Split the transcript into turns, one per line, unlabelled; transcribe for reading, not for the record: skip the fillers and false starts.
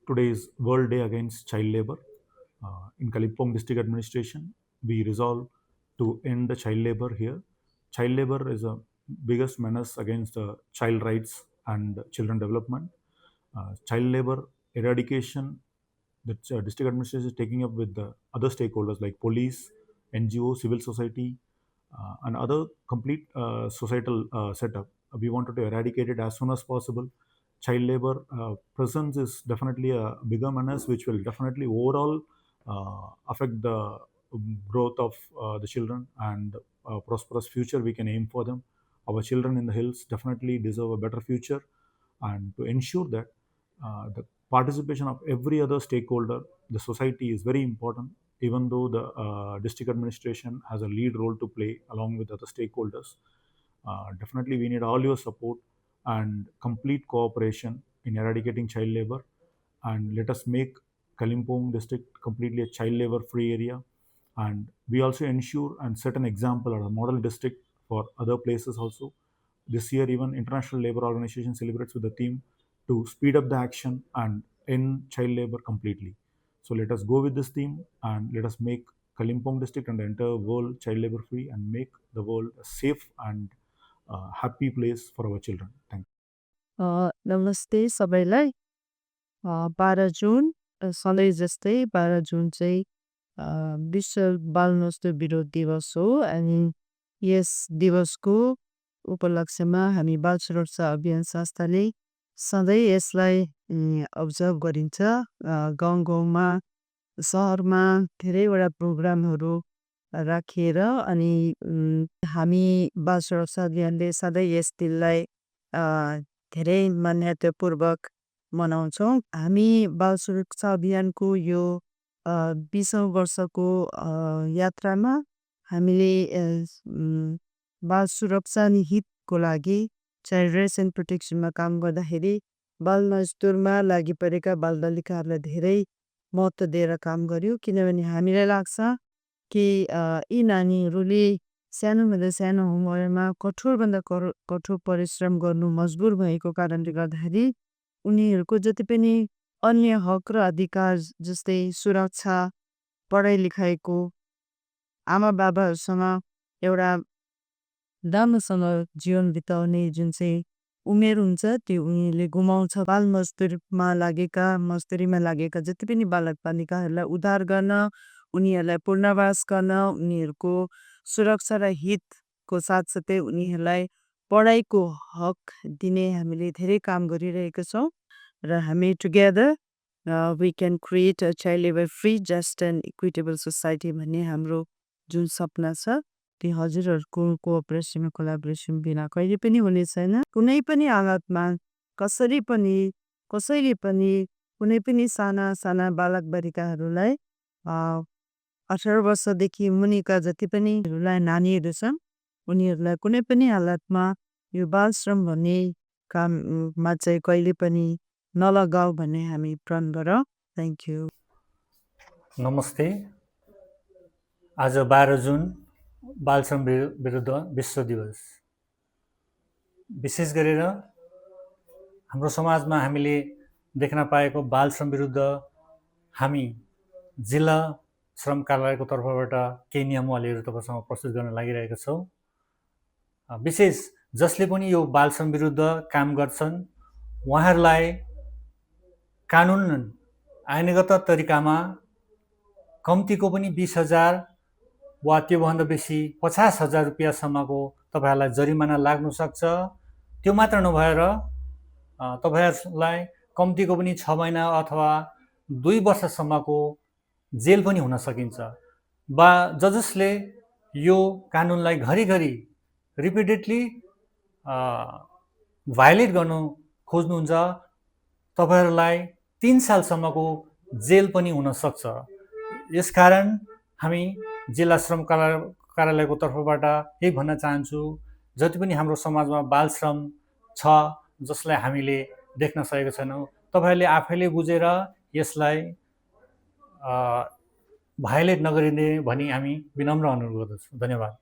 Today is World Day Against Child Labor. In Kalimpong District Administration, we resolve to end the child labor here. Child labor is a biggest menace against child rights and children development. Child labor eradication, the district administration is taking up with the other stakeholders like police, NGO, civil society, and other complete societal setup. We wanted to eradicate it as soon as possible. Child labor presence is definitely a bigger menace, which will definitely overall affect the growth of the children and prosperous future we can aim for them. Our children in the hills definitely deserve a better future, and to ensure that the participation of every other stakeholder, the society is very important. Even though the district administration has a lead role to play along with other stakeholders, definitely we need all your support and complete cooperation in eradicating child labor, and let us make Kalimpong district completely a child labor free area. And we also ensure and set an example or a model district for other places also. This year, even International Labour Organization celebrates with the theme to speed up the action and end child labor completely. So let us go with this theme and let us make Kalimpong district and the entire world child labor free and make the world a safe and happy place for our children. Thank you.
नमस्ते सबैलाई। 12 जुन सधैँ जस्तै 12 जुन चाहिँ विश्व बाल मजदुर विरोध दिवस हो अनि यस दिवसको उपलक्ष्यमा हामी बाल सुरक्षा अभियान संस्थाले सधैँ यसलाई अब्जर्भ गरिन्छ। गाउँ गाउँमा सहरमा धेरैवटा प्रोग्रामहरू राखिएर अनि हामी बाल सुरक्षा अभियानले सधैँ यस दिनलाई धेरै मान्यतापूर्वक मनाउँछौँ। हामी बाल सुरक्षा अभियानको यो 20औं वर्षको यात्रामा हामीले बाल सुरक्षा अनि हितको लागि चाइल्ड राइट्स एन्ड प्रोटेक्सनमा काम गर्दाखेरि बाल मजदुरमा लागि परेका बालबालिकाहरूलाई धेरै महत्त्व दिएर काम गर्यो। किनभने हामीलाई लाग्छ कि यी नानीहरूले सानोभन्दा सानो उमेरमा कठोरभन्दा कठोर परिश्रम गर्नु मजबुर भएको कारणले गर्दाखेरि उनीहरूको जति पनि अन्य हक र अधिकार जस्तै सुरक्षा, पढाइ लेखाइको, आमा बाबाहरूसँग एउटा राम्रोसँग जीवन बिताउने जुन चाहिँ उमेर हुन्छ त्यो उनीहरूले गुमाउँछ। बाल मजदुरीमा लागेका जति पनि बालक बालिकाहरूलाई उद्धार गर्न, उनीहरूलाई पुनर्वास गर्न, उनीहरूको सुरक्षा र हितको साथसाथै उनीहरूलाई पढाइको हक दिने हामीले धेरै काम गरिरहेका छौँ र हामी together we can create a child labour free just and equitable society भन्ने हाम्रो जुन सपना छ त्यो हजुरहरूको कोअपरेसन कोलाबोरेसन बिना कहिले पनि हुने छैन। कुनै पनि हालतमा कसैले पनि कुनै पनि साना साना बालक बालिकाहरूलाई 18 वर्षदेखि मुनिका जति पनि नानीहरू छन् उनीहरूलाई कुनै पनि हालतमा यो बाल श्रम भन्ने काममा चाहिँ कहिले पनि नलगाऊ भन्ने हामी प्रण गरौँ। Thank you.
नमस्ते। आज 12 जुन बाल श्रम विरुद्ध विश्व दिवस। विशेष गरेर हाम्रो समाजमा हामीले देख्न पाएको बाल श्रम विरुद्ध हामी जिल्ला श्रम कार्यालयको तर्फबाट केही नियमावलीहरू तपाईसँग प्रस्तुत गर्न लागिरहेका छौँ। विशेष जसले पनि यो बाल श्रम विरुद्ध काम गर्छन् उहाँहरूलाई कानुन आइनगत तरिकामा कम्तीको पनि 20,000 वा त्योभन्दा बेसी 50,000 रुपियाँसम्मको तपाईहरुलाई जरिमाना लाग्न सक्छ। त्यो मात्र नभएर तपाईहरुलाई कम्तीको पनि 6 महिना अथवा 2 वर्षसम्मको जेल पनि हुन सकिन्छ। वा जसले यो कानुनलाई घरिघरि रिपिटेडली भायोलेट गर्न खोज्नुहुन्छ तपाईहरुलाई 3 सालसम्मको जेल पनि हुन सक्छ। यसकारण हामी जिल्ला श्रम कार्यालयको तर्फबाट यही भन्न चाहन्छु, जति पनि हाम्रो समाजमा बाल श्रम छ जसलाई हामीले देख्न सकेका छैनौं तपाईहरुले आफैले बुझेर यसलाई भायोलेट नगरिने भनी हामी विनम्र अनुरोध गर्दछौं। धन्यवाद।